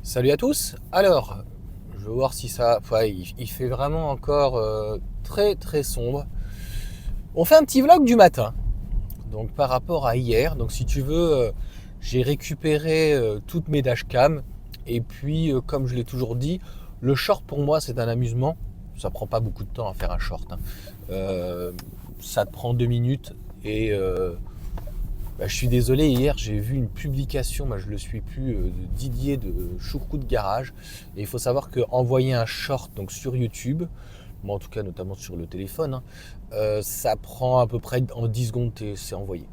Salut à tous. Alors, je vais voir si ça. Ouais, il fait vraiment encore très très sombre. On fait un petit vlog du matin. Donc par rapport à hier. Donc si tu veux, j'ai récupéré toutes mes dashcams. Et puis, comme je l'ai toujours dit, le short pour moi c'est un amusement. Ça prend pas beaucoup de temps à faire un short, hein. Euh, Ça te prend 2 minutes et je suis désolé, hier j'ai vu une publication, je le suis plus, de Didier de Chourcou de Garage. Et il faut savoir qu'envoyer un short donc sur YouTube, moi en tout cas notamment sur le téléphone, hein, ça prend à peu près en 10 secondes, c'est envoyé.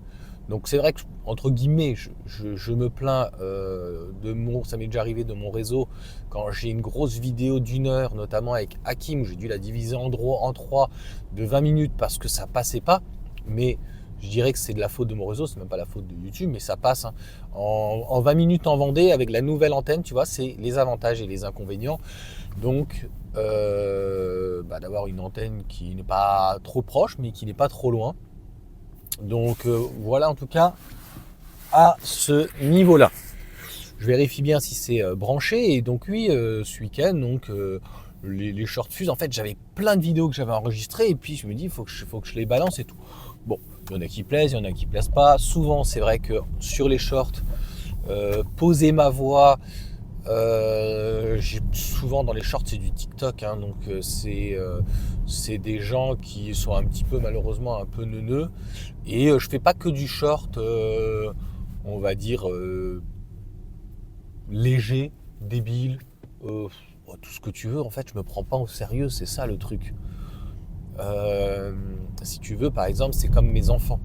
Donc c'est vrai que, entre guillemets, je me plains ça m'est déjà arrivé de mon réseau, quand j'ai une grosse vidéo d'1 heure, notamment avec Hakim, où j'ai dû la diviser en 3 de 20 minutes parce que ça passait pas. Mais je dirais que c'est de la faute de mon réseau, c'est même pas la faute de YouTube, mais ça passe, hein. En 20 minutes en Vendée, avec la nouvelle antenne, tu vois, c'est les avantages et les inconvénients. Donc, d'avoir une antenne qui n'est pas trop proche, mais qui n'est pas trop loin. Donc, voilà en tout cas à ce niveau-là. Je vérifie bien si c'est branché. Et donc oui, ce week-end, donc les shorts fusent. En fait, j'avais plein de vidéos que j'avais enregistrées et puis je me dis, faut que je les balance et tout. Bon, il y en a qui plaisent, il y en a qui plaisent pas. Souvent, c'est vrai que sur les shorts, poser ma voix, souvent dans les shorts c'est du TikTok, hein. Donc c'est des gens qui sont un petit peu, malheureusement, un peu neuneux. Et je fais pas que du short, on va dire, léger, débile, tout ce que tu veux. En fait, je me prends pas au sérieux, c'est ça le truc. Si tu veux, par exemple, c'est comme mes enfants.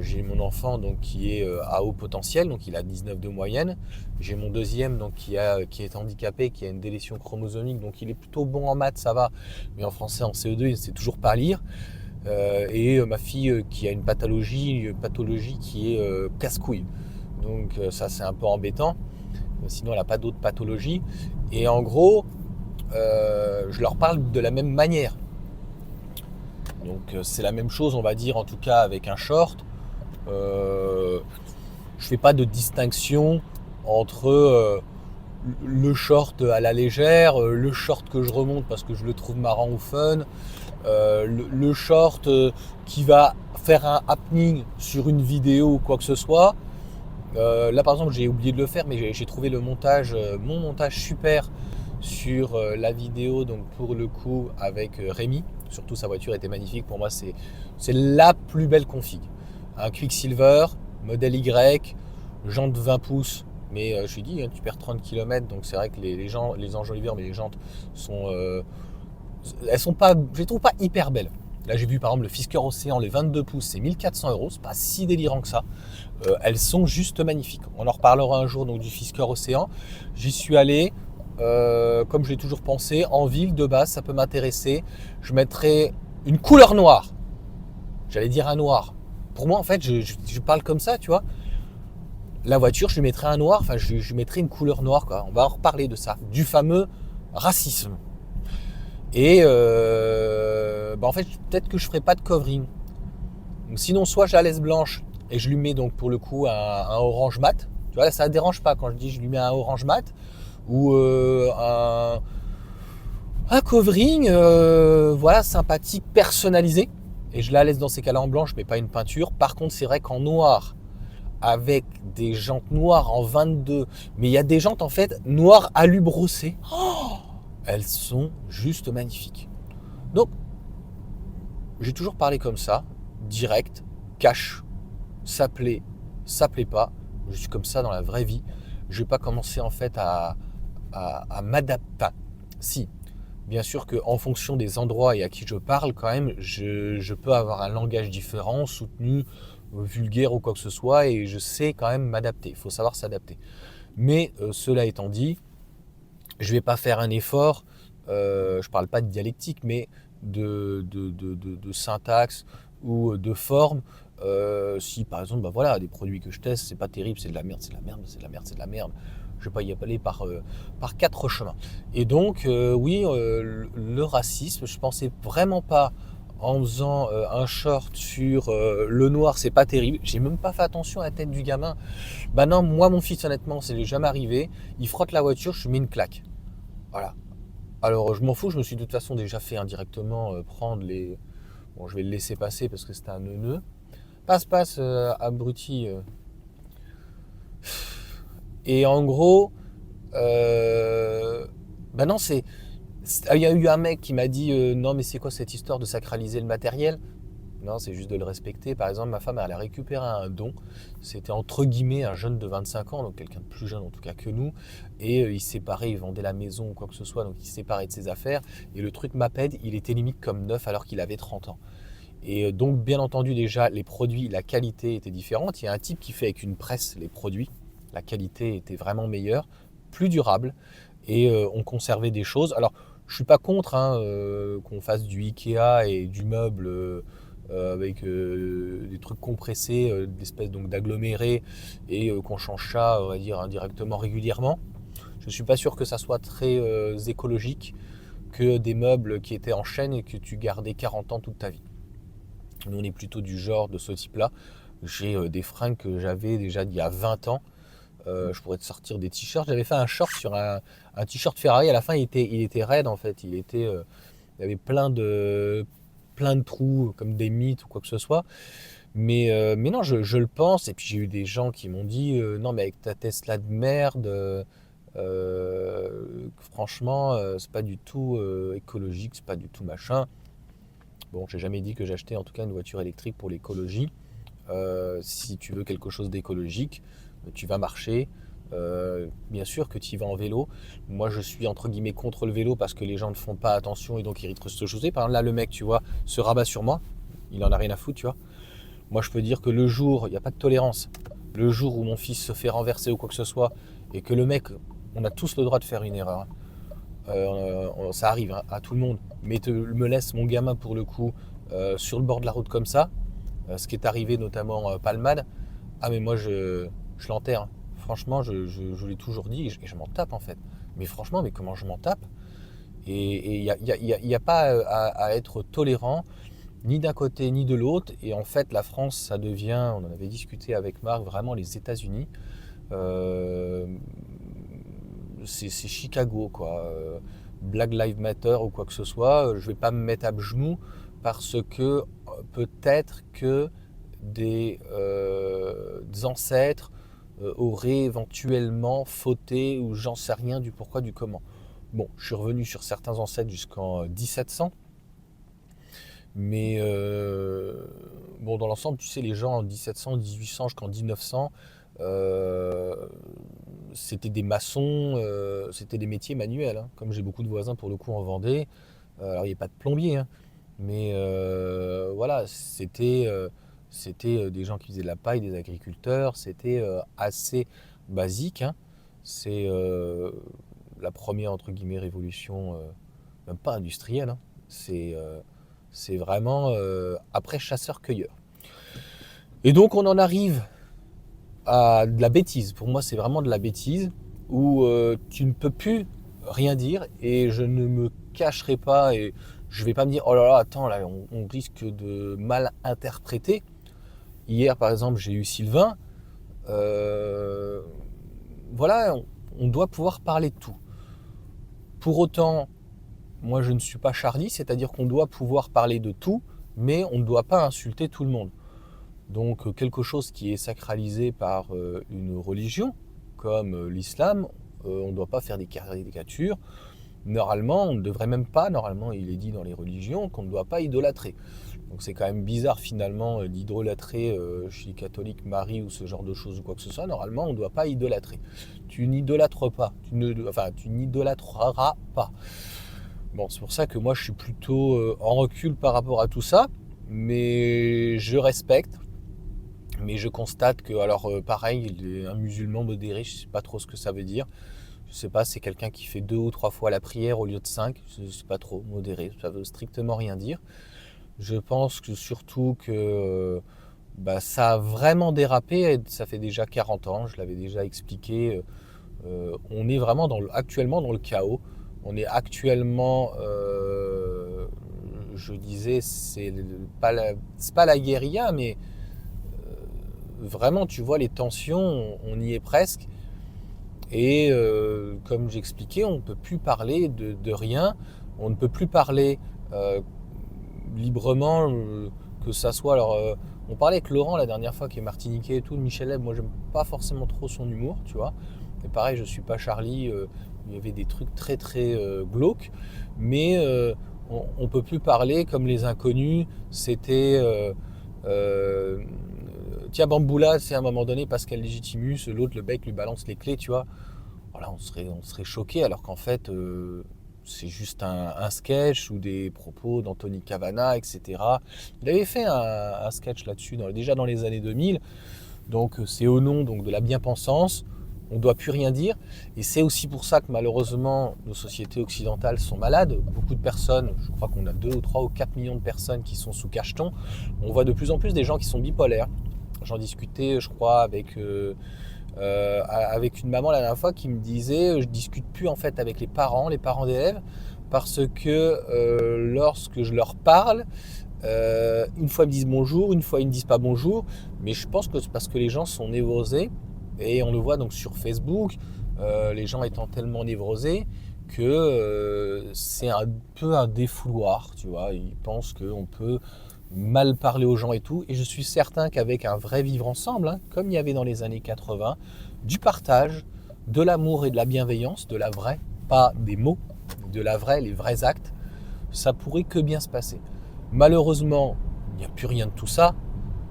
J'ai mon enfant donc qui est à haut potentiel, donc il a 19 de moyenne. J'ai mon deuxième donc qui est handicapé, qui a une délétion chromosomique, donc il est plutôt bon en maths, ça va, mais en français en CE2 il ne sait toujours pas lire. Et ma fille qui a une pathologie qui est casse-couille. Donc ça c'est un peu embêtant. Sinon elle n'a pas d'autres pathologies. Et en gros, je leur parle de la même manière. Donc c'est la même chose, on va dire, en tout cas avec un short. Euh, je fais pas de distinction entre le short à la légère, le short que je remonte parce que je le trouve marrant ou fun, le short qui va faire un happening sur une vidéo ou quoi que ce soit. Là par exemple j'ai oublié de le faire, mais j'ai trouvé mon montage super sur la vidéo, donc pour le coup avec Rémi. Surtout sa voiture était magnifique, pour moi c'est la plus belle config. Un Quicksilver, modèle Y, jantes 20 pouces, mais je lui dis, hein, tu perds 30 km, donc c'est vrai que les enjoliveurs, mais les jantes sont, elles sont pas, je les trouve pas hyper belles. Là j'ai vu par exemple le Fisker Océan, les 22 pouces, c'est 1 400 €, c'est pas si délirant que ça. Elles sont juste magnifiques. On en reparlera un jour donc du Fisker Océan. J'y suis allé, comme j'ai toujours pensé, en ville de base, ça peut m'intéresser. Je mettrai une couleur noire. J'allais dire un noir. Pour moi, en fait, je parle comme ça, tu vois. La voiture, je lui mettrais un noir, enfin, je lui mettrais une couleur noire, quoi. On va en reparler de ça, du fameux racisme. Et en fait, peut-être que je ferai pas de covering. Donc, sinon, soit je la laisse blanche et je lui mets donc pour le coup un orange mat. Tu vois, là, ça ne dérange pas quand je dis je lui mets un orange mat ou un covering, voilà, sympathique, personnalisé. Et je la laisse dans ces cas-là en blanche, mais pas une peinture. Par contre, c'est vrai qu'en noir, avec des jantes noires en 22, mais il y a des jantes en fait noires alu brossées. Oh, elles sont juste magnifiques. Donc, j'ai toujours parlé comme ça, direct, cash, ça plaît pas. Je suis comme ça dans la vraie vie. Je vais pas commencer en fait à m'adapter. Enfin, si, bien sûr qu'en fonction des endroits et à qui je parle, quand même, je peux avoir un langage différent, soutenu, vulgaire ou quoi que ce soit, et je sais quand même m'adapter. Il faut savoir s'adapter. Mais cela étant dit, je ne vais pas faire un effort, je ne parle pas de dialectique, mais de syntaxe ou de forme. Si par exemple, voilà, des produits que je teste, c'est pas terrible, c'est de la merde, c'est de la merde, c'est de la merde, c'est de la merde. Je vais pas y aller par quatre chemins. Et donc, oui, le racisme, je pensais vraiment pas en faisant un short sur le noir, c'est pas terrible. J'ai même pas fait attention à la tête du gamin. Bah non, moi mon fils honnêtement, c'est jamais arrivé. Il frotte la voiture, je lui mets une claque. Voilà. Alors je m'en fous, je me suis de toute façon déjà fait indirectement prendre les. Bon, je vais le laisser passer parce que c'était un neuneu. Passe, abruti. Et en gros, bah non, il y a eu un mec qui m'a dit non mais c'est quoi cette histoire de sacraliser le matériel? Non, c'est juste de le respecter. Par exemple, ma femme, elle a récupéré un don. C'était entre guillemets un jeune de 25 ans, donc quelqu'un de plus jeune en tout cas que nous. Et il se séparait, il vendait la maison ou quoi que ce soit, donc il se séparait de ses affaires. Et le truc m'appelle, il était limite comme neuf alors qu'il avait 30 ans. Et donc, bien entendu, déjà, les produits, la qualité était différente. Il y a un type qui fait avec une presse les produits. La qualité était vraiment meilleure, plus durable. Et on conservait des choses. Alors, je suis pas contre hein, qu'on fasse du Ikea et du meuble avec des trucs compressés, d'espèces donc d'agglomérés, et qu'on change ça, on va dire, indirectement, régulièrement. Je suis pas sûr que ça soit très écologique que des meubles qui étaient en chaîne et que tu gardais 40 ans toute ta vie. Nous, on est plutôt du genre de ce type-là. J'ai des fringues que j'avais déjà d'il y a 20 ans. Je pourrais te sortir des t-shirts. J'avais fait un short sur un t-shirt Ferrari. À la fin, il était raide en fait. Il y avait plein de trous, comme des mythes ou quoi que ce soit. Mais non, je le pense. Et puis j'ai eu des gens qui m'ont dit non, mais avec ta Tesla de merde, franchement, c'est pas du tout écologique, c'est pas du tout machin. Bon, j'ai jamais dit que j'achetais en tout cas une voiture électrique pour l'écologie. Si tu veux quelque chose d'écologique, tu vas marcher. Bien sûr que tu y vas en vélo. Moi, je suis entre guillemets contre le vélo parce que les gens ne font pas attention et donc ils risquent de se chausser. Par exemple, là, le mec, tu vois, se rabat sur moi. Il en a rien à foutre, tu vois. Moi, je peux dire que le jour, il n'y a pas de tolérance. Le jour où mon fils se fait renverser ou quoi que ce soit et que le mec, on a tous le droit de faire une erreur, hein. Ça arrive hein, à tout le monde. Mais me laisse mon gamin pour le coup sur le bord de la route comme ça, ce qui est arrivé notamment Palmade. Ah mais moi je l'enterre, hein. Franchement, je l'ai toujours dit et je m'en tape en fait. Mais franchement, mais comment je m'en tape? Et il n'y a, y a pas à être tolérant ni d'un côté ni de l'autre. Et en fait, la France, ça devient, on en avait discuté avec Marc, vraiment les États-Unis. Euh, c'est Chicago, quoi. Black Lives Matter ou quoi que ce soit, je vais pas me mettre à genoux parce que peut-être que des ancêtres auraient éventuellement fauté ou j'en sais rien du pourquoi, du comment. Bon, je suis revenu sur certains ancêtres jusqu'en 1700, mais bon, dans l'ensemble, tu sais, les gens en 1700, 1800 jusqu'en 1900, euh, c'était des maçons, c'était des métiers manuels, hein. Comme j'ai beaucoup de voisins pour le coup en Vendée, alors il n'y a pas de plombier, hein, mais voilà, c'était des gens qui faisaient de la paille, des agriculteurs, c'était assez basique, hein. C'est la première entre guillemets révolution, même pas industrielle, hein. C'est vraiment après chasseur-cueilleur. Et donc on en arrive à de la bêtise. Pour moi, c'est vraiment de la bêtise où tu ne peux plus rien dire et je ne me cacherai pas et je vais pas me dire oh là là, attends, là, on risque de mal interpréter. Hier, par exemple, j'ai eu Sylvain. Euh, voilà, on doit pouvoir parler de tout. Pour autant, moi, je ne suis pas Charlie, c'est-à-dire qu'on doit pouvoir parler de tout, mais on ne doit pas insulter tout le monde. Donc quelque chose qui est sacralisé par une religion, comme l'islam, on ne doit pas faire des caricatures. Normalement, on ne devrait même pas, normalement il est dit dans les religions qu'on ne doit pas idolâtrer. Donc c'est quand même bizarre finalement d'idolâtrer chez les catholiques Marie ou ce genre de choses ou quoi que ce soit. Normalement, on ne doit pas idolâtrer. Tu n'idolâtres pas, tu n'idolâtreras pas. Bon, c'est pour ça que moi je suis plutôt en recul par rapport à tout ça, mais je respecte. Mais je constate que, alors pareil, un musulman modéré, je ne sais pas trop ce que ça veut dire. Je ne sais pas, c'est quelqu'un qui fait 2 ou 3 fois la prière au lieu de 5. Je ne sais pas trop, modéré, ça veut strictement rien dire. Je pense que surtout que bah, ça a vraiment dérapé, ça fait déjà 40 ans, je l'avais déjà expliqué. On est vraiment actuellement dans le chaos. On est actuellement je disais, c'est pas la guérilla, mais vraiment, tu vois, les tensions, on y est presque. Et comme j'expliquais, on ne peut plus parler de rien, on ne peut plus parler euh, librement, que ça soit. Alors, on parlait avec Laurent la dernière fois, qui est martiniquais et tout, Michel Leb, moi j'aime pas forcément trop son humour, tu vois. Et pareil, je suis pas Charlie, il y avait des trucs très très glauques, mais on peut plus parler comme les inconnus, c'était. Tiens, Bamboula, c'est à un moment donné Pascal Légitimus, l'autre, le bec lui balance les clés, tu vois. Voilà, on serait choqué, alors qu'en fait, c'est juste un sketch ou des propos d'Anthony Cavana, etc. Il avait fait un sketch là-dessus déjà dans les années 2000, donc c'est au nom donc, de la bien-pensance, on ne doit plus rien dire, et c'est aussi pour ça que malheureusement nos sociétés occidentales sont malades. Beaucoup de personnes, je crois qu'on a 2 ou 3 ou 4 millions de personnes qui sont sous cacheton. On voit de plus en plus des gens qui sont bipolaires. J'en discutais, je crois, avec une maman la dernière fois qui me disait je discute plus en fait avec les parents d'élèves, parce que lorsque je leur parle, une fois ils me disent bonjour, une fois ils ne disent pas bonjour, mais je pense que c'est parce que les gens sont névrosés, et on le voit donc sur Facebook, les gens étant tellement névrosés que c'est un peu un défouloir, tu vois, ils pensent qu'on peut mal parler aux gens et tout. Et je suis certain qu'avec un vrai vivre ensemble, hein, comme il y avait dans les années 80, du partage, de l'amour et de la bienveillance, de la vraie, pas des mots, de la vraie, les vrais actes, ça pourrait que bien se passer. Malheureusement, il n'y a plus rien de tout ça,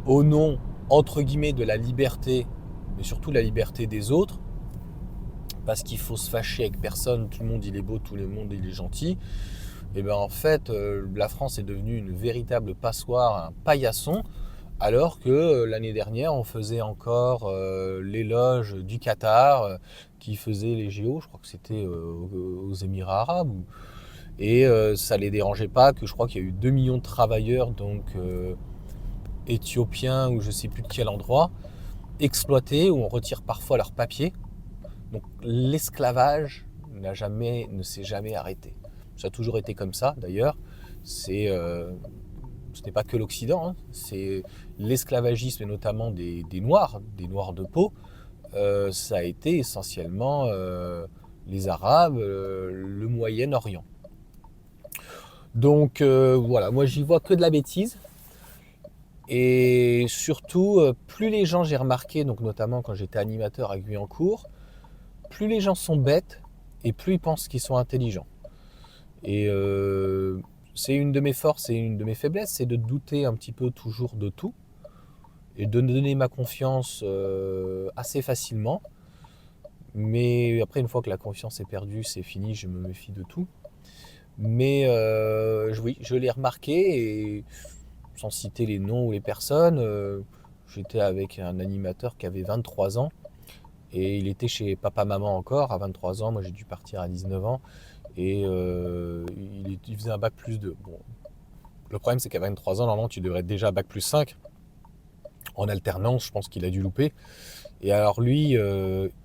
au nom, entre guillemets, de la liberté, mais surtout de la liberté des autres, parce qu'il faut se fâcher avec personne, tout le monde il est beau, tout le monde il est gentil. Et bien en fait, la France est devenue une véritable passoire, un paillasson, alors que l'année dernière, on faisait encore l'éloge du Qatar, qui faisait les JO, je crois que c'était aux Émirats arabes, et ça ne les dérangeait pas que je crois qu'il y a eu 2 millions de travailleurs, donc éthiopiens ou je ne sais plus de quel endroit, exploités, où on retire parfois leurs papiers. Donc l'esclavage ne s'est jamais arrêté. Ça a toujours été comme ça d'ailleurs. Ce n'est pas que l'Occident, hein. C'est l'esclavagisme, et notamment des Noirs de peau. Ça a été essentiellement les Arabes, le Moyen-Orient. Donc voilà, moi j'y vois que de la bêtise. Et surtout, plus les gens, j'ai remarqué, donc notamment quand j'étais animateur à Guyancourt, plus les gens sont bêtes et plus ils pensent qu'ils sont intelligents. Et c'est une de mes forces et une de mes faiblesses, c'est de douter un petit peu toujours de tout et de donner ma confiance assez facilement. Mais après, une fois que la confiance est perdue, c'est fini, je me méfie de tout. Mais oui, je l'ai remarqué, et sans citer les noms ou les personnes, j'étais avec un animateur qui avait 23 ans, et il était chez papa-maman encore à 23 ans. Moi, j'ai dû partir à 19 ans. Et il faisait un bac plus 2. Bon, le problème, c'est qu'à 23 ans, normalement, tu devrais être déjà à bac plus 5. En alternance, je pense qu'il a dû louper. Et alors lui,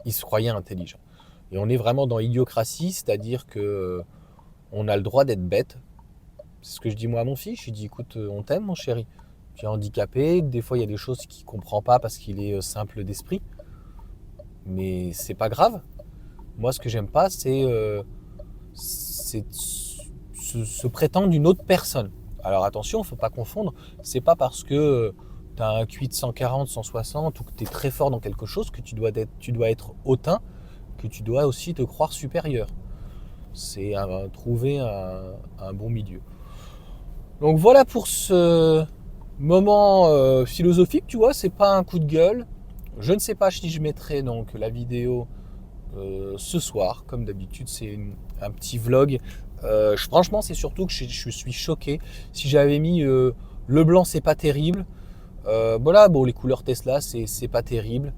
il se croyait intelligent. Et on est vraiment dans l'idiocratie, c'est-à-dire que on a le droit d'être bête. C'est ce que je dis moi à mon fils. Je lui dis, écoute, on t'aime, mon chéri. Tu es handicapé, des fois il y a des choses qu'il ne comprend pas parce qu'il est simple d'esprit. Mais c'est pas grave. Moi, ce que j'aime pas, c'est se prétendre une autre personne. Alors attention, il ne faut pas confondre. C'est pas parce que tu as un QI de 140, 160 ou que tu es très fort dans quelque chose que tu dois être hautain, que tu dois aussi te croire supérieur. C'est trouver un bon milieu. Donc voilà pour ce moment philosophique, tu vois, c'est pas un coup de gueule. Je ne sais pas si je mettrai donc la vidéo ce soir, comme d'habitude, c'est un petit vlog. Franchement, c'est surtout que je suis choqué. Si j'avais mis le blanc, c'est pas terrible. Voilà, bon, les couleurs Tesla, c'est pas terrible.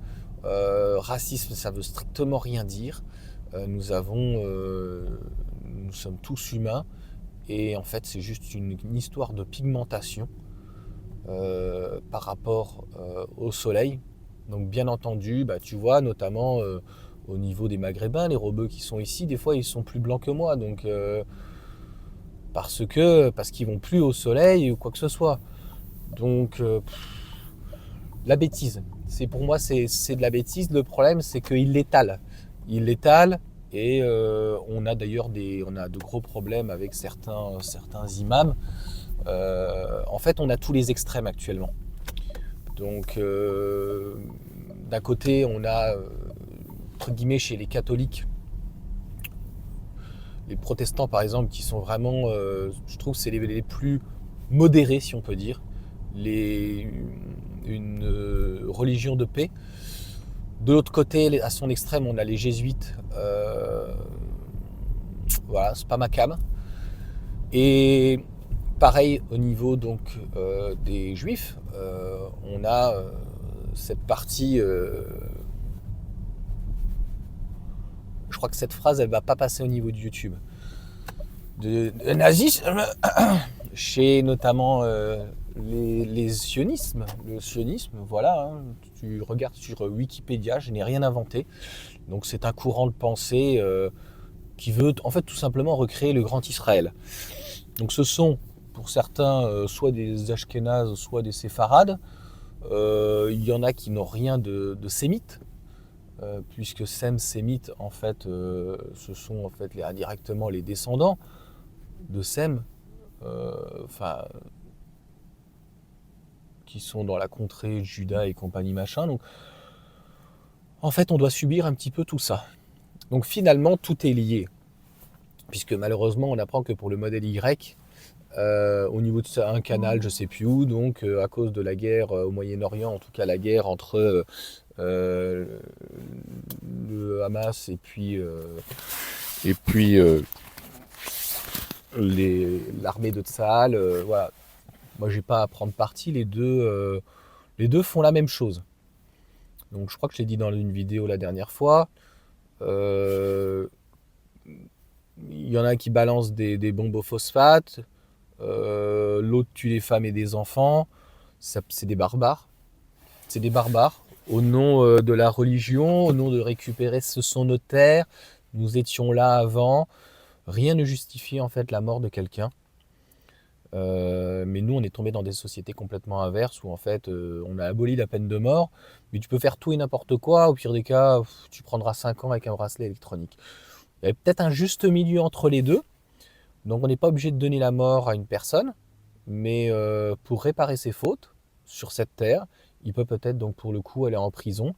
Racisme, ça veut strictement rien dire. Nous sommes tous humains, et en fait, c'est juste une histoire de pigmentation par rapport au soleil. Donc, bien entendu, bah, tu vois, notamment au niveau des Maghrébins, les rebeux qui sont ici, des fois, ils sont plus blancs que moi. Donc, parce qu'ils vont plus au soleil ou quoi que ce soit. Donc la bêtise. Pour moi c'est de la bêtise. Le problème c'est qu'il l'étale. Il l'étale et on a d'ailleurs de gros problèmes avec certains imams. En fait on a tous les extrêmes actuellement. Donc d'un côté on a entre guillemets chez les catholiques, les protestants par exemple qui sont vraiment, je trouve c'est les plus modérés si on peut dire, une religion de paix. De l'autre côté, à son extrême, on a les jésuites. Voilà, c'est pas ma came. Et pareil au niveau donc des juifs, on a cette partie. Je crois que cette phrase, elle va pas passer au niveau de YouTube. De nazisme, chez notamment les sionismes. Le sionisme, voilà, hein, tu regardes sur Wikipédia, je n'ai rien inventé. Donc c'est un courant de pensée qui veut en fait tout simplement recréer le grand Israël. Donc ce sont pour certains soit des Ashkénazes, soit des séfarades. Il y en a qui n'ont rien de sémite. Puisque Sem, sémite, en fait, ce sont en fait indirectement les descendants de Sem, qui sont dans la contrée Juda et compagnie machin. Donc, en fait, on doit subir un petit peu tout ça. Donc finalement, tout est lié, puisque malheureusement, on apprend que pour le modèle Y, au niveau de ça, un canal, je sais plus où, donc à cause de la guerre au Moyen-Orient, en tout cas la guerre entre le Hamas et puis l'armée de Tsahal, voilà. Moi, j'ai pas à prendre parti. Les deux font la même chose. Donc, je crois que je l'ai dit dans une vidéo la dernière fois. Il y en a qui balancent des bombes au phosphate. L'autre tue des femmes et des enfants. C'est des barbares. C'est des barbares. Au nom de la religion, au nom de récupérer ce sont nos terres. Nous étions là avant. Rien ne justifie en fait la mort de quelqu'un. Mais nous, on est tombé dans des sociétés complètement inverses où en fait, on a aboli la peine de mort, mais tu peux faire tout et n'importe quoi. Au pire des cas, tu prendras 5 ans avec un bracelet électronique. Il y avait peut-être un juste milieu entre les deux. Donc, on n'est pas obligé de donner la mort à une personne, mais pour réparer ses fautes sur cette terre, il peut peut-être donc pour le coup aller en prison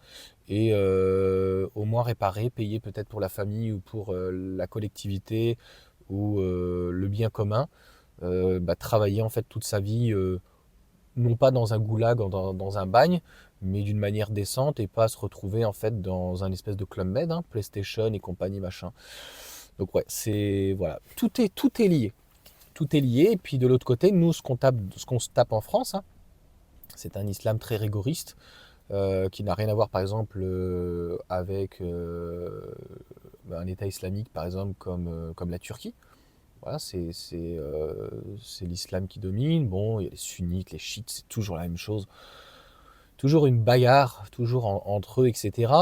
et au moins réparer, payer peut-être pour la famille ou pour la collectivité ou le bien commun. Travailler en fait toute sa vie, non pas dans un goulag, dans un bagne, mais d'une manière décente et pas se retrouver en fait dans un espèce de club med, hein, PlayStation et compagnie machin. Donc ouais, c'est voilà, tout est lié, tout est lié. Et puis de l'autre côté, nous ce qu'on se tape en France, hein, c'est un islam très rigoriste qui n'a rien à voir par exemple avec un État islamique par exemple comme la Turquie. Voilà, c'est l'islam qui domine. Bon, il y a les sunnites, les chiites, c'est toujours la même chose. Toujours une bagarre, toujours entre eux, etc.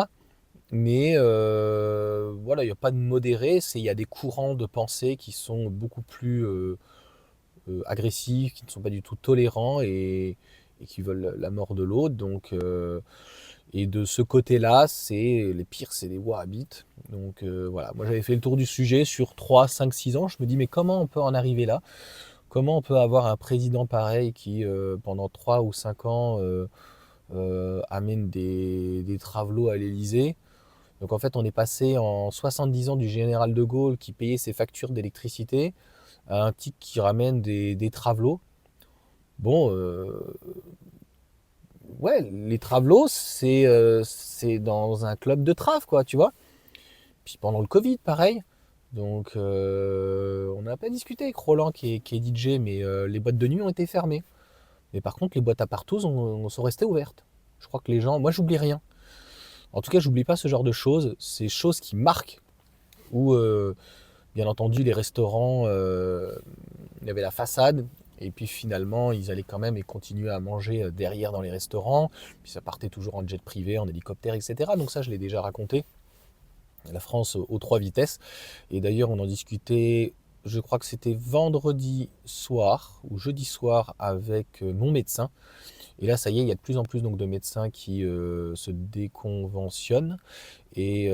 Mais voilà, il n'y a pas de modéré. Il y a des courants de pensée qui sont beaucoup plus agressifs, qui ne sont pas du tout tolérants et qui veulent la mort de l'autre. Donc, et de ce côté-là, les pires, c'est les wahhabites. Donc voilà, moi j'avais fait le tour du sujet sur 3, 5, 6 ans. Je me dis, mais comment on peut en arriver là? Comment on peut avoir un président pareil qui, pendant 3 ou 5 ans, amène des travelots à l'Élysée? Donc en fait, on est passé en 70 ans du général de Gaulle qui payait ses factures d'électricité à un type qui ramène des travelots. Bon, ouais, les travelots, c'est dans un club de trave, quoi, tu vois. Puis pendant le Covid, pareil. Donc, on n'a pas discuté avec Roland qui est DJ, mais les boîtes de nuit ont été fermées. Mais par contre, les boîtes à partous sont restées ouvertes. Je crois que les gens... Moi, j'oublie rien. En tout cas, j'oublie pas ce genre de choses. Ces choses qui marquent. Où, bien entendu, les restaurants, il y avait la façade. Et puis finalement, ils allaient quand même et continuer à manger derrière dans les restaurants. Puis ça partait toujours en jet privé, en hélicoptère, etc. Donc ça, je l'ai déjà raconté. La France aux 3 vitesses. Et d'ailleurs, on en discutait je crois que c'était vendredi soir ou jeudi soir avec mon médecin. Et là, ça y est, il y a de plus en plus donc, de médecins qui se déconventionnent. Et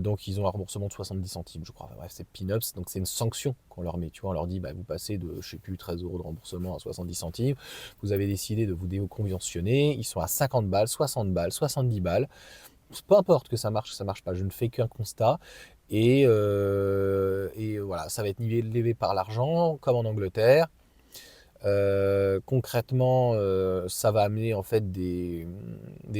donc, ils ont un remboursement de 70 centimes, je crois. Enfin, bref, c'est peanuts. Donc, c'est une sanction qu'on leur met. Tu vois, on leur dit, bah, vous passez de, je sais plus, 13 euros de remboursement à 70 centimes. Vous avez décidé de vous déconventionner. Ils sont à 50 balles, 60 balles, 70 balles. Peu importe que ça marche pas. Je ne fais qu'un constat. Et voilà, ça va être nivelé par l'argent, comme en Angleterre. Concrètement, ça va amener en fait des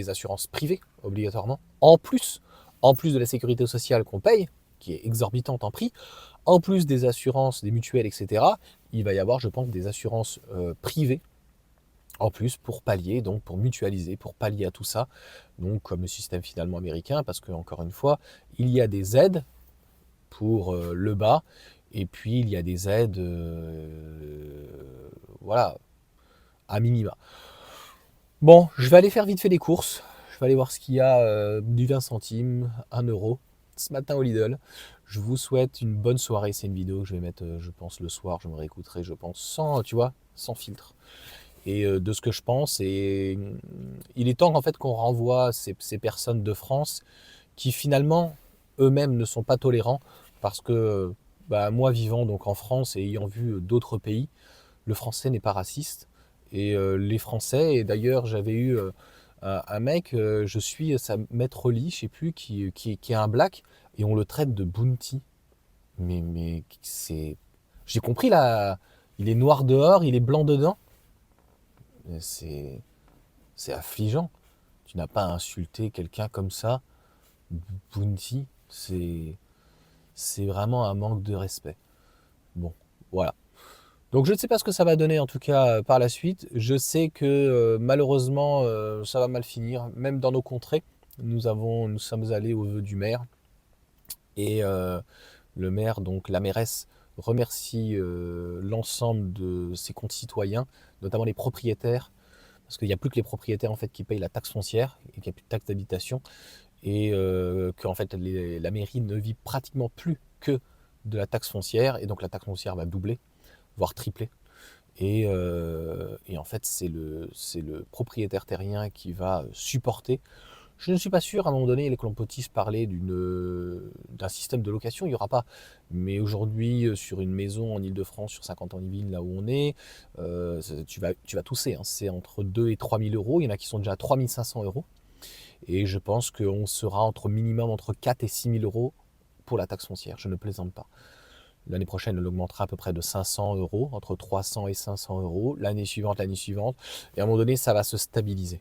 assurances privées obligatoirement, en plus de la sécurité sociale qu'on paye, qui est exorbitante en prix, en plus des assurances, des mutuelles, etc. Il va y avoir, je pense, des assurances privées en plus pour pallier, donc pour mutualiser, pour pallier à tout ça, donc comme le système finalement américain, parce que encore une fois, il y a des aides pour le bas, et puis il y a des aides, voilà, à minima. Bon, je vais aller faire vite fait des courses. Je vais aller voir ce qu'il y a du 20 centimes, 1 euro, ce matin au Lidl. Je vous souhaite une bonne soirée. C'est une vidéo que je vais mettre, je pense, le soir. Je me réécouterai, je pense, sans, tu vois, sans filtre. Et de ce que je pense, et il est temps en fait qu'on renvoie ces personnes de France qui finalement eux-mêmes ne sont pas tolérants parce que bah, moi vivant donc en France et ayant vu d'autres pays, le français n'est pas raciste. Et les Français, et d'ailleurs j'avais eu un mec, je suis sa maître lit, je sais plus, qui est un black, et on le traite de bounty. Mais c'est. J'ai compris là, il est noir dehors, il est blanc dedans. C'est c'est affligeant. Tu n'as pas à insulter quelqu'un comme ça, bounty. C'est vraiment un manque de respect. Bon, voilà. Donc je ne sais pas ce que ça va donner en tout cas par la suite. Je sais que malheureusement ça va mal finir, même dans nos contrées. Nous sommes allés au vœu du maire et le maire, donc la mairesse, remercie l'ensemble de ses concitoyens, notamment les propriétaires, parce qu'il n'y a plus que les propriétaires en fait qui payent la taxe foncière et qu'il n'y a plus de taxe d'habitation et que en fait la mairie ne vit pratiquement plus que de la taxe foncière et donc la taxe foncière va doubler, voire tripler. Et en fait, c'est le propriétaire terrien qui va supporter. Je ne suis pas sûr, à un moment donné, les colompotistes parlaient d'un système de location, il n'y aura pas. Mais aujourd'hui, sur une maison en Ile-de-France, sur 50 ans Yvelines, là où on est, tu vas tousser. Hein. C'est entre 2 et 3 000 euros. Il y en a qui sont déjà à 3 500 euros. Et je pense qu'on sera minimum entre 4 et 6 000 euros pour la taxe foncière. Je ne plaisante pas. L'année prochaine, elle augmentera à peu près de 500 euros, entre 300 et 500 euros. L'année suivante. Et à un moment donné, ça va se stabiliser.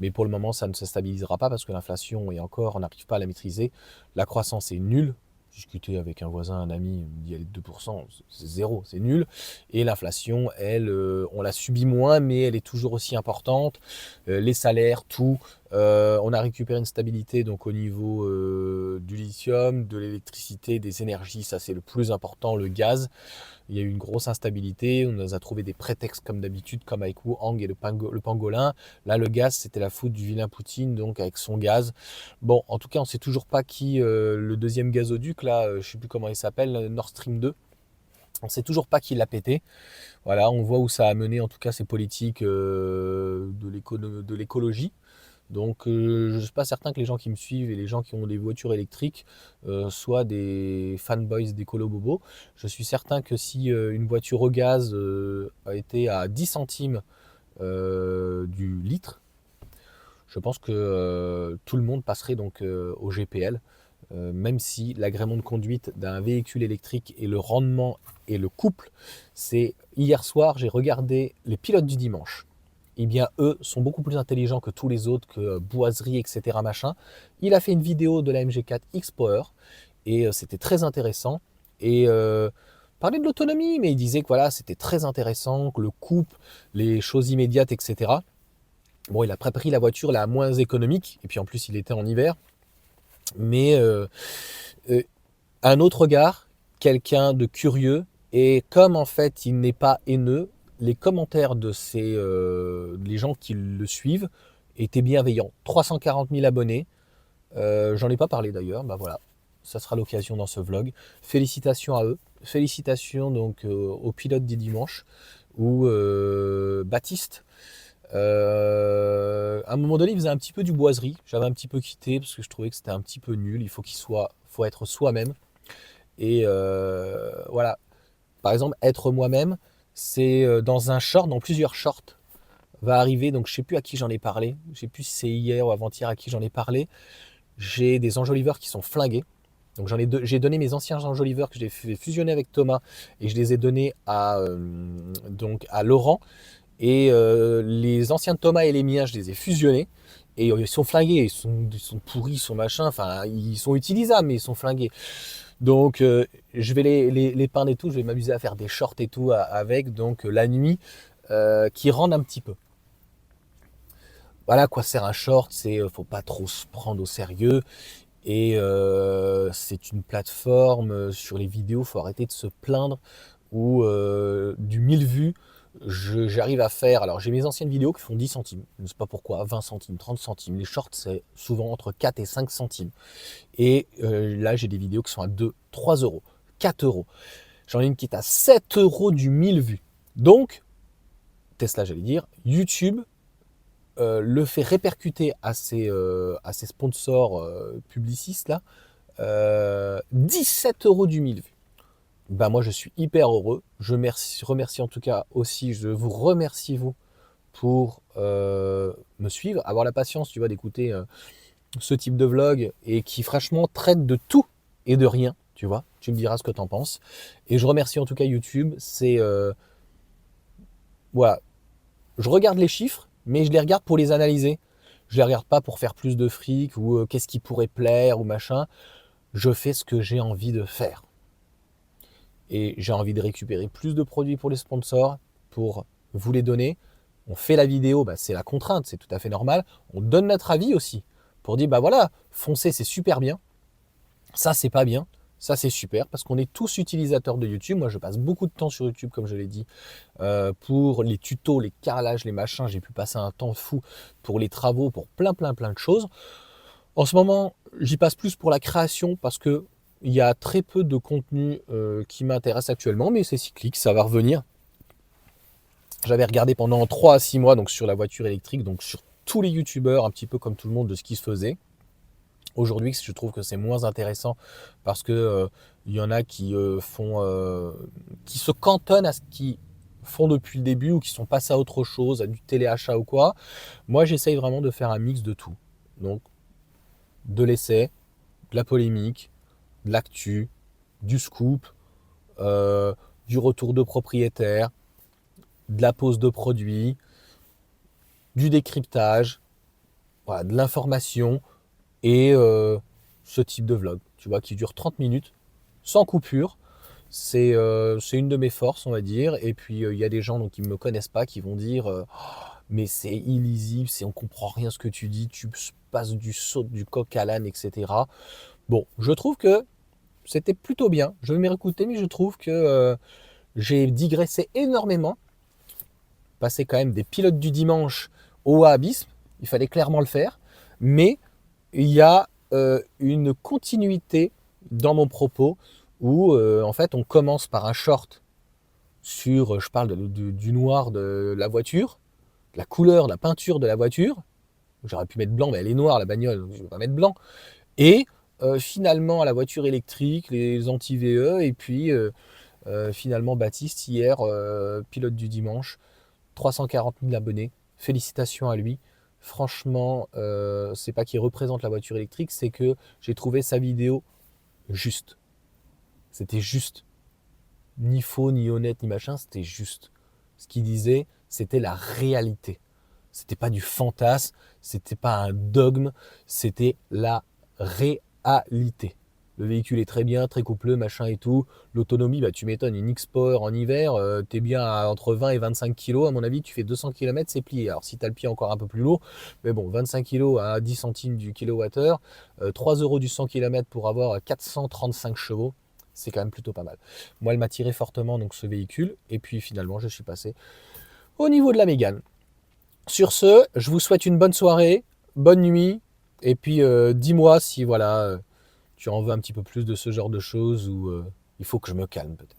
Mais pour le moment, ça ne se stabilisera pas parce que l'inflation est encore, on n'arrive pas à la maîtriser. La croissance est nulle. Discuter avec un voisin, un ami, il me dit elle est de 2%, c'est zéro, c'est nul. Et l'inflation, elle, on la subit moins, mais elle est toujours aussi importante. Les salaires, tout. On a récupéré une stabilité donc au niveau du lithium, de l'électricité, des énergies, ça c'est le plus important, le gaz. Il y a eu une grosse instabilité, on nous a trouvé des prétextes comme d'habitude, comme avec Wuhan et le pangolin. Là, le gaz, c'était la faute du vilain Poutine, donc avec son gaz. Bon, en tout cas, on ne sait toujours pas qui, le deuxième gazoduc, là, je ne sais plus comment il s'appelle, Nord Stream 2. On ne sait toujours pas qui l'a pété. Voilà, on voit où ça a mené, en tout cas, ces politiques de l'écologie. Donc je ne suis pas certain que les gens qui me suivent et les gens qui ont des voitures électriques soient des fanboys d'écolo bobo. Je suis certain que si une voiture au gaz a été à 10 centimes du litre, je pense que tout le monde passerait donc au GPL, même si l'agrément de conduite d'un véhicule électrique et le rendement et le couple, c'est hier soir j'ai regardé les pilotes du dimanche. Eh bien, eux sont beaucoup plus intelligents que tous les autres, que Boiserie, etc. Machin. Il a fait une vidéo de la MG4 X-Power et c'était très intéressant. Et parlait de l'autonomie, mais il disait que voilà, c'était très intéressant, que le couple, les choses immédiates, etc. Bon, il a pris la voiture la moins économique, et puis en plus, il était en hiver. Mais euh, un autre regard, quelqu'un de curieux, et comme en fait, il n'est pas haineux, les commentaires de les gens qui le suivent étaient bienveillants. 340 000 abonnés, j'en ai pas parlé d'ailleurs, bah voilà, ça sera l'occasion dans ce vlog. Félicitations à eux, félicitations donc au pilote du dimanche ou Baptiste. À un moment donné, il faisait un petit peu du boiserie. J'avais un petit peu quitté parce que je trouvais que c'était un petit peu nul. Faut être soi-même. Et voilà. Par exemple, être moi-même, c'est dans un short, dans plusieurs shorts, va arriver. Donc, je sais plus à qui j'en ai parlé. Je sais plus si c'est hier ou avant-hier à qui j'en ai parlé. J'ai des enjoliveurs qui sont flingués. Donc, j'ai donné mes anciens enjoliveurs que j'ai fait fusionner avec Thomas et je les ai donnés donc à Laurent. Et les anciens de Thomas et les miens, je les ai fusionnés. Et ils sont flingués, ils sont pourris, ils sont machin. Enfin, ils sont utilisables, mais ils sont flingués. Donc, je vais les peindre et tout. Je vais m'amuser à faire des shorts et tout avec. Donc, la nuit, qui rendent un petit peu. Voilà à quoi sert un short. Faut pas trop se prendre au sérieux. Et c'est une plateforme sur les vidéos. Faut arrêter de se plaindre. Ou du 1000 vues. J'arrive à faire, alors j'ai mes anciennes vidéos qui font 10 centimes, je ne sais pas pourquoi, 20 centimes, 30 centimes. Les shorts, c'est souvent entre 4 et 5 centimes. Et là, j'ai des vidéos qui sont à 2, 3 euros, 4 euros. J'en ai une qui est à 7 euros du 1000 vues. Donc, Tesla, j'allais dire, YouTube le fait répercuter à ses sponsors publicistes là, 17 euros du 1000 vues. Bah moi je suis hyper heureux. Je remercie en tout cas aussi, je vous remercie vous pour me suivre, avoir la patience, tu vois, d'écouter ce type de vlog et qui franchement traite de tout et de rien, tu vois. Tu me diras ce que tu en penses. Et je remercie en tout cas YouTube. Voilà, je regarde les chiffres, mais je les regarde pour les analyser. Je les regarde pas pour faire plus de fric ou qu'est-ce qui pourrait plaire ou machin. Je fais ce que j'ai envie de faire. Et j'ai envie de récupérer plus de produits pour les sponsors, pour vous les donner. On fait la vidéo, bah, c'est la contrainte, c'est tout à fait normal. On donne notre avis aussi, pour dire, bah voilà, foncez, c'est super bien. Ça, c'est pas bien. Ça, c'est super, parce qu'on est tous utilisateurs de YouTube. Moi, je passe beaucoup de temps sur YouTube, comme je l'ai dit, pour les tutos, les carrelages, les machins. J'ai pu passer un temps fou pour les travaux, pour plein de choses. En ce moment, j'y passe plus pour la création, parce que il y a très peu de contenu qui m'intéresse actuellement, mais c'est cyclique, ça va revenir. J'avais regardé pendant 3 à 6 mois donc sur la voiture électrique, donc sur tous les youtubeurs, un petit peu comme tout le monde, de ce qui se faisait. Aujourd'hui, je trouve que c'est moins intéressant parce que il y en a qui qui se cantonnent à ce qu'ils font depuis le début ou qui sont passés à autre chose, à du téléachat ou quoi. Moi, j'essaye vraiment de faire un mix de tout. Donc, de l'essai, de la polémique, de l'actu, du scoop, du retour de propriétaire, de la pose de produits, du décryptage, voilà, de l'information et ce type de vlog, tu vois, qui dure 30 minutes, sans coupure. C'est une de mes forces, on va dire. Et puis, il y a des gens donc, qui ne me connaissent pas, qui vont dire mais c'est illisible, on comprend rien ce que tu dis, tu passes du coq à l'âne, etc. Bon, je trouve que c'était plutôt bien. Je vais m'y réécouter, mais je trouve que j'ai digressé énormément. Passé quand même des pilotes du dimanche au wahhabisme, il fallait clairement le faire. Mais il y a une continuité dans mon propos où en fait on commence par un short sur, je parle du noir de la voiture, la couleur, la peinture de la voiture. J'aurais pu mettre blanc, mais elle est noire la bagnole, donc je ne vais pas mettre blanc. Et finalement à la voiture électrique, les anti-VE, et puis finalement Baptiste hier, pilote du dimanche, 340 000 abonnés, félicitations à lui. Franchement, c'est pas qu'il représente la voiture électrique, c'est que j'ai trouvé sa vidéo juste. C'était juste. Ni faux, ni honnête, ni machin, c'était juste. Ce qu'il disait, c'était la réalité. C'était pas du fantasme, c'était pas un dogme, c'était la réalité. Le véhicule est très bien, très coupleux, machin et tout. L'autonomie, bah, tu m'étonnes, une X-Power en hiver, t'es bien à entre 20 et 25 kg. À mon avis, tu fais 200 km, c'est plié. Alors, si t'as le pied encore un peu plus lourd, mais bon, 25 kg à 10 centimes du kilowattheure, 3 euros du 100 km pour avoir 435 chevaux, c'est quand même plutôt pas mal. Moi, elle m'a tiré fortement, donc, ce véhicule. Et puis, finalement, je suis passé au niveau de la Mégane. Sur ce, je vous souhaite une bonne soirée, bonne nuit. Et puis, dis-moi si, voilà... tu en veux un petit peu plus de ce genre de choses ou il faut que je me calme peut-être.